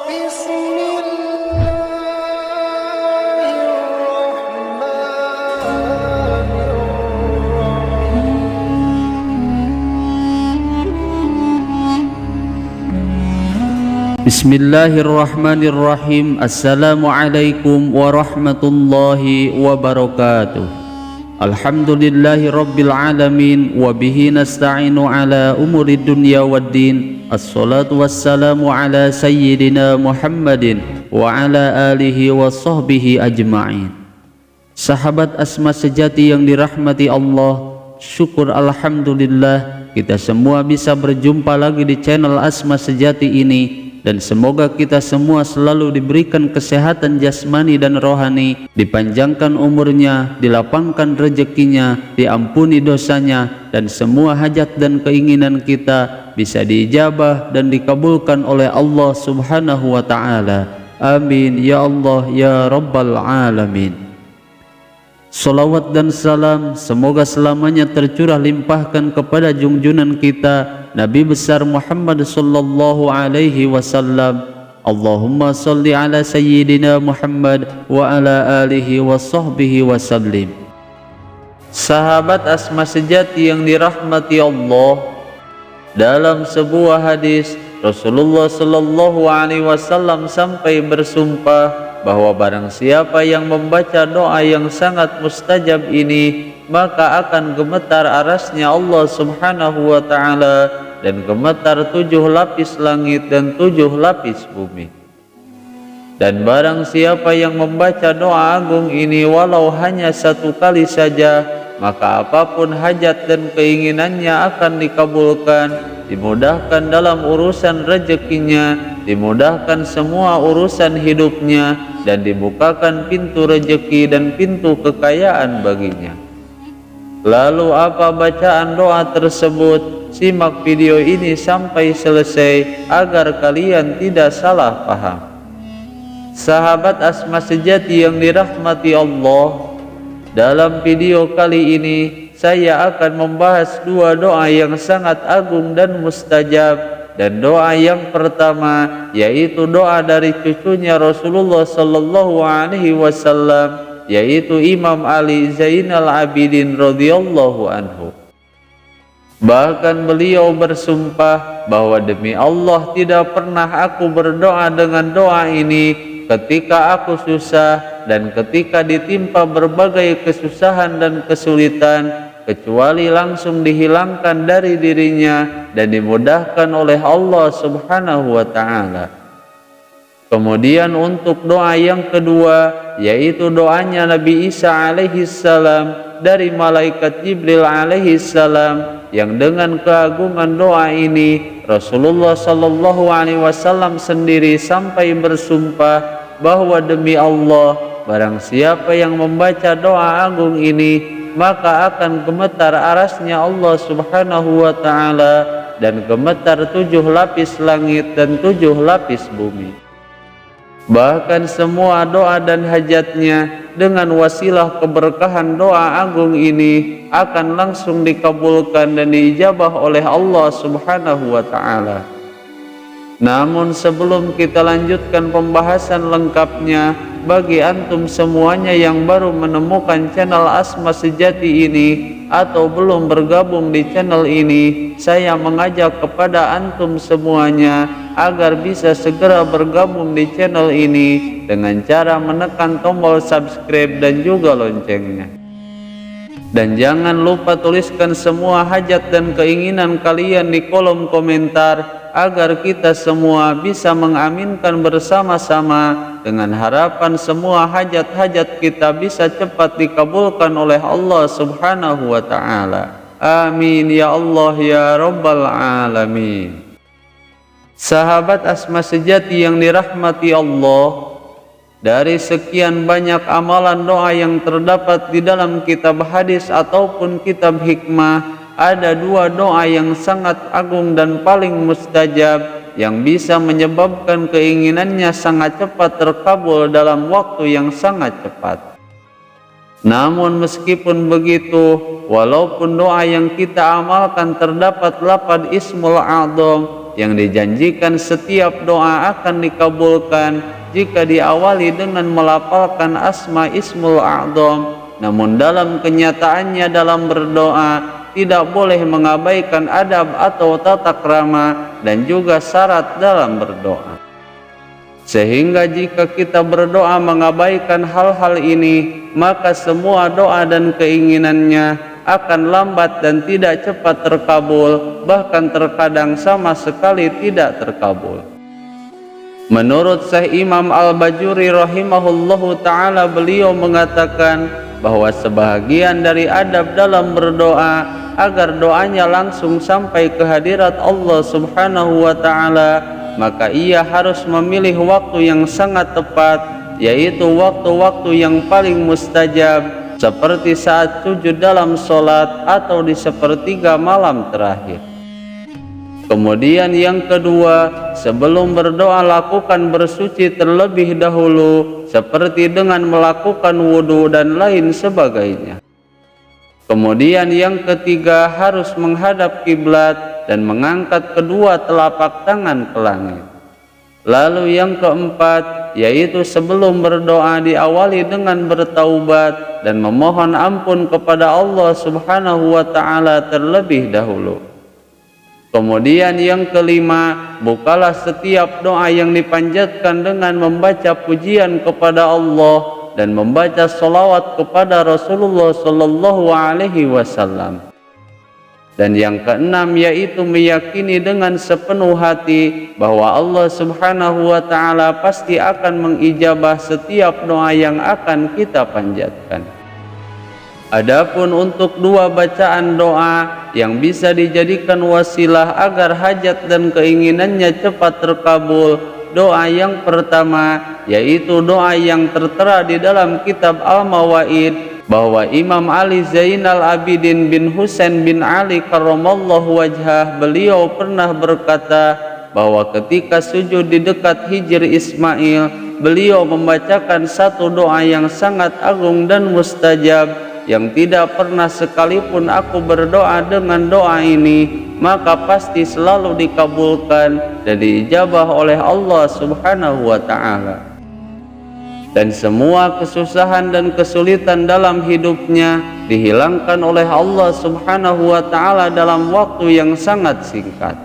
Bismillahirrahmanirrahim. Assalamualaikum warahmatullahi wabarakatuh. Alhamdulillahi rabbil alamin. Wabihi nasta'inu ala umuri dunya waddin. Assalatu wassalamu ala sayyidina Muhammadin wa ala alihi wa sahbihi ajma'in. Sahabat Asma sejati yang dirahmati Allah, syukur alhamdulillah kita semua bisa berjumpa lagi di channel Asma Sejati ini. Dan semoga kita semua selalu diberikan kesehatan jasmani dan rohani, dipanjangkan umurnya, dilapangkan rezekinya, diampuni dosanya, dan semua hajat dan keinginan kita bisa diijabah dan dikabulkan oleh Allah Subhanahu wa ta'ala. Amin ya Allah ya Rabbal alamin. Salawat dan salam semoga selamanya tercurah limpahkan kepada junjunan kita Nabi besar Muhammad sallallahu alaihi wasallam. Allahumma salli ala sayyidina Muhammad wa ala alihi wa sahbihi wasallim. Sahabat Asma sejati yang dirahmati Allah, dalam sebuah hadis Rasulullah sallallahu alaihi wasallam sampai bersumpah bahwa barang siapa yang membaca doa yang sangat mustajab ini, maka akan gemetar arasnya Allah Subhanahu wa ta'ala dan gemetar 7 lapis langit dan 7 lapis bumi. Dan barang siapa yang membaca doa agung ini walau hanya 1 kali saja, maka apapun hajat dan keinginannya akan dikabulkan, dimudahkan dalam urusan rezekinya, dimudahkan semua urusan hidupnya, dan dibukakan pintu rezeki dan pintu kekayaan baginya. Lalu apa bacaan doa tersebut? Simak video ini sampai selesai agar kalian tidak salah paham. Sahabat Asma sejati yang dirahmati Allah, dalam video kali ini saya akan membahas 2 doa yang sangat agung dan mustajab. Dan doa yang pertama yaitu doa dari cucunya Rasulullah sallallahu alaihi wasallam, yaitu Imam Ali Zainal Abidin radhiyallahu anhu. Bahkan beliau bersumpah bahwa demi Allah tidak pernah aku berdoa dengan doa ini ketika aku susah dan ketika ditimpa berbagai kesusahan dan kesulitan, kecuali langsung dihilangkan dari dirinya dan dimudahkan oleh Allah Subhanahu wa ta'ala. Kemudian untuk doa yang kedua yaitu doanya Nabi Isa alaihi salam dari malaikat Jibril alaihi salam, yang dengan keagungan doa ini Rasulullah sallallahu alaihi wasallam sendiri sampai bersumpah bahwa demi Allah, barang siapa yang membaca doa agung ini, maka akan gemetar arasnya Allah Subhanahu wa ta'ala dan gemetar 7 lapis langit dan 7 lapis bumi. Bahkan semua doa dan hajatnya dengan wasilah keberkahan doa agung ini akan langsung dikabulkan dan diijabah oleh Allah Subhanahu wa ta'ala. Namun sebelum kita lanjutkan pembahasan lengkapnya, bagi antum semuanya yang baru menemukan channel Asma Sejati ini atau belum bergabung di channel ini, saya mengajak kepada antum semuanya agar bisa segera bergabung di channel ini dengan cara menekan tombol subscribe dan juga loncengnya. Dan jangan lupa tuliskan semua hajat dan keinginan kalian di kolom komentar agar kita semua bisa mengaminkan bersama-sama, dengan harapan semua hajat-hajat kita bisa cepat dikabulkan oleh Allah Subhanahu wa ta'ala. Amin ya Allah ya Rabbal alamin. Sahabat Asma sejati yang dirahmati Allah, dari sekian banyak amalan doa yang terdapat di dalam kitab hadis ataupun kitab hikmah, ada 2 doa yang sangat agung dan paling mustajab yang bisa menyebabkan keinginannya sangat cepat terkabul dalam waktu yang sangat cepat. Namun meskipun begitu, walaupun doa yang kita amalkan terdapat lafaz Ismul A'dzam yang dijanjikan setiap doa akan dikabulkan jika diawali dengan melafalkan asma Ismul A'zam. Namun dalam kenyataannya dalam berdoa tidak boleh mengabaikan adab atau tata krama dan juga syarat dalam berdoa. Sehingga jika kita berdoa mengabaikan hal-hal ini, maka semua doa dan keinginannya akan lambat dan tidak cepat terkabul, bahkan terkadang sama sekali tidak terkabul. Menurut Syekh Imam Al-Bajuri rahimahullahu ta'ala, beliau mengatakan bahwa sebahagian dari adab dalam berdoa agar doanya langsung sampai ke hadirat Allah subhanahu wa ta'ala, maka ia harus memilih waktu yang sangat tepat, yaitu waktu-waktu yang paling mustajab, seperti saat sujud dalam sholat atau di sepertiga malam terakhir. Kemudian yang kedua, sebelum berdoa lakukan bersuci terlebih dahulu, seperti dengan melakukan wudhu dan lain sebagainya. Kemudian yang ketiga, harus menghadap kiblat dan mengangkat kedua telapak tangan ke langit. Lalu yang keempat, yaitu sebelum berdoa diawali dengan bertaubat dan memohon ampun kepada Allah subhanahu wa ta'ala terlebih dahulu. Kemudian yang kelima, bukalah setiap doa yang dipanjatkan dengan membaca pujian kepada Allah dan membaca sholawat kepada Rasulullah sallallahu alaihi wasallam. Dan yang keenam, yaitu meyakini dengan sepenuh hati bahwa Allah subhanahu wa ta'ala pasti akan mengijabah setiap doa yang akan kita panjatkan. Adapun untuk dua bacaan doa yang bisa dijadikan wasilah agar hajat dan keinginannya cepat terkabul, doa yang pertama yaitu doa yang tertera di dalam kitab Al-Mawaid, bahwa Imam Ali Zainal Abidin bin Husain bin Ali karramallahu wajhah, beliau pernah berkata bahwa ketika sujud di dekat hijr Ismail, beliau membacakan satu doa yang sangat agung dan mustajab, yang tidak pernah sekalipun aku berdoa dengan doa ini, maka pasti selalu dikabulkan dan diijabah oleh Allah subhanahu wa ta'ala. Dan semua kesusahan dan kesulitan dalam hidupnya dihilangkan oleh Allah subhanahu wa ta'ala dalam waktu yang sangat singkat.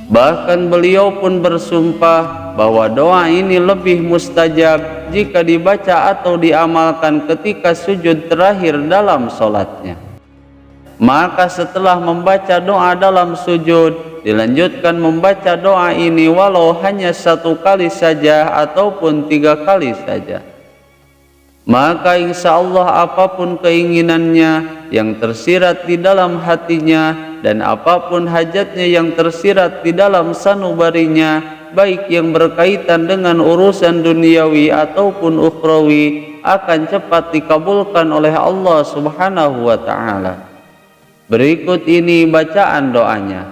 Bahkan beliau pun bersumpah bahwa doa ini lebih mustajab jika dibaca atau diamalkan ketika sujud terakhir dalam sholatnya. Maka setelah membaca doa dalam sujud, dilanjutkan membaca doa ini walau hanya satu kali saja ataupun 3 kali saja. Maka insya Allah apapun keinginannya yang tersirat di dalam hatinya dan apapun hajatnya yang tersirat di dalam sanubarinya, baik yang berkaitan dengan urusan duniawi ataupun ukhrawi, akan cepat dikabulkan oleh Allah subhanahu wa ta'ala. Berikut ini bacaan doanya.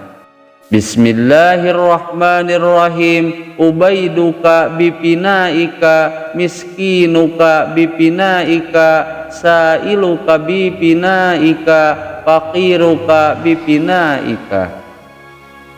Bismillahirrahmanirrahim. Ubaiduka bipinaika, miskinuka bipinaika, sailuka bipinaika, faqiruka bipinaika.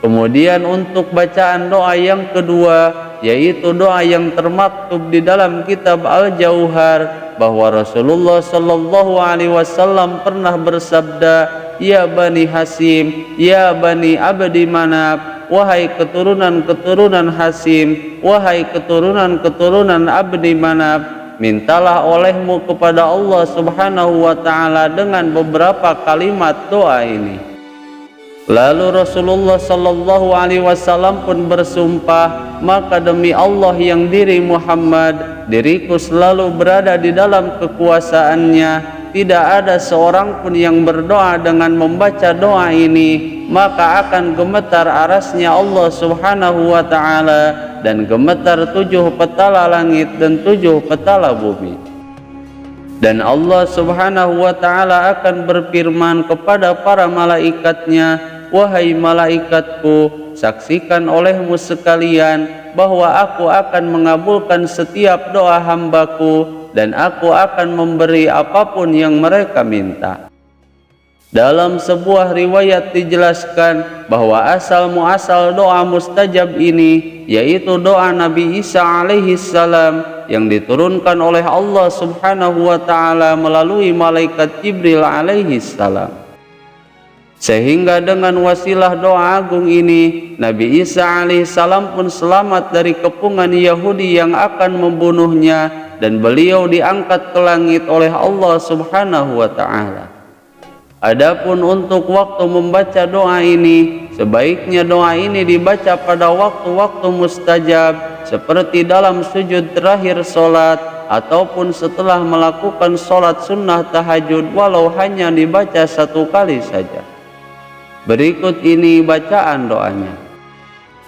Kemudian untuk bacaan doa yang kedua, yaitu doa yang termaktub di dalam kitab Al-Jauhar, bahwa Rasulullah sallallahu alaihi wasallam pernah bersabda, "Ya Bani Hasim, ya Bani Abdi Manaf, wahai keturunan-keturunan Hasim, wahai keturunan-keturunan Abdi Manaf, mintalah olehmu kepada Allah subhanahu wa ta'ala dengan beberapa kalimat doa ini." Lalu Rasulullah sallallahu alaihi wasallam pun bersumpah, "Maka demi Allah yang diri Muhammad, diriku selalu berada di dalam kekuasaannya, tidak ada seorang pun yang berdoa dengan membaca doa ini, maka akan gemetar arasnya Allah subhanahu wa ta'ala dan gemetar 7 petala langit dan 7 petala bumi. Dan Allah subhanahu wa ta'ala akan berfirman kepada para malaikatnya, 'Wahai malaikatku, saksikan olehmu sekalian bahwa aku akan mengabulkan setiap doa hambaku dan aku akan memberi apapun yang mereka minta.' Dalam sebuah riwayat dijelaskan bahwa asal muasal doa mustajab ini yaitu doa Nabi Isa alaihi salam yang diturunkan oleh Allah Subhanahu wa taala melalui malaikat Jibril alaihi salam. Sehingga dengan wasilah doa agung ini Nabi Isa alaihi salam pun selamat dari kepungan Yahudi yang akan membunuhnya, dan beliau diangkat ke langit oleh Allah Subhanahu wa taala. Adapun untuk waktu membaca doa ini, sebaiknya doa ini dibaca pada waktu-waktu mustajab seperti dalam sujud terakhir solat ataupun setelah melakukan solat sunnah tahajud, walau hanya dibaca 1 kali saja. Berikut ini bacaan doanya.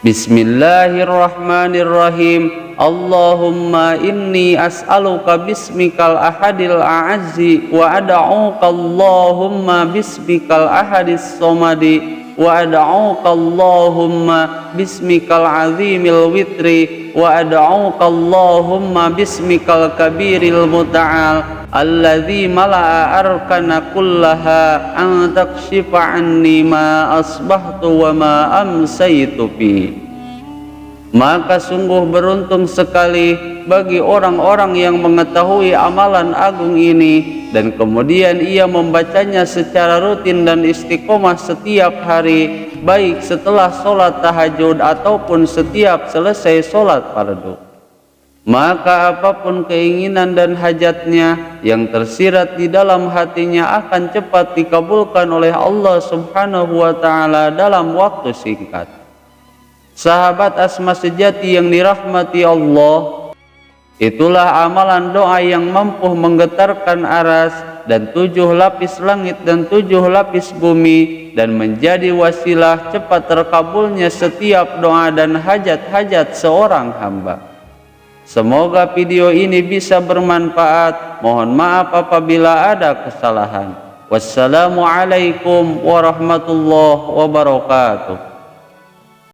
Bismillahirrahmanirrahim. Allahumma inni as'aluka bismikal ahadil a'azzi wa ad'uka Allahumma bismikal ahadis somadi wa ad'uka Allahumma bismikal azimil witri wa ad'uka Allahumma bismikal kabiril muta'al alladzi mala'a arkana kullaha an takshifa anni ma asbahtu wa ma amsaytu fi. Maka sungguh beruntung sekali bagi orang-orang yang mengetahui amalan agung ini dan kemudian ia membacanya secara rutin dan istiqomah setiap hari, baik setelah sholat tahajud ataupun setiap selesai sholat fardu. Maka apapun keinginan dan hajatnya yang tersirat di dalam hatinya akan cepat dikabulkan oleh Allah Subhanahu wa taala dalam waktu singkat. Sahabat asma sejati yang dirahmati Allah, itulah amalan doa yang mampu menggetarkan aras dan 7 lapis langit dan 7 lapis bumi, dan menjadi wasilah cepat terkabulnya setiap doa dan hajat-hajat seorang hamba. Semoga video ini bisa bermanfaat. Mohon maaf apabila ada kesalahan. Wassalamualaikum warahmatullahi wabarakatuh.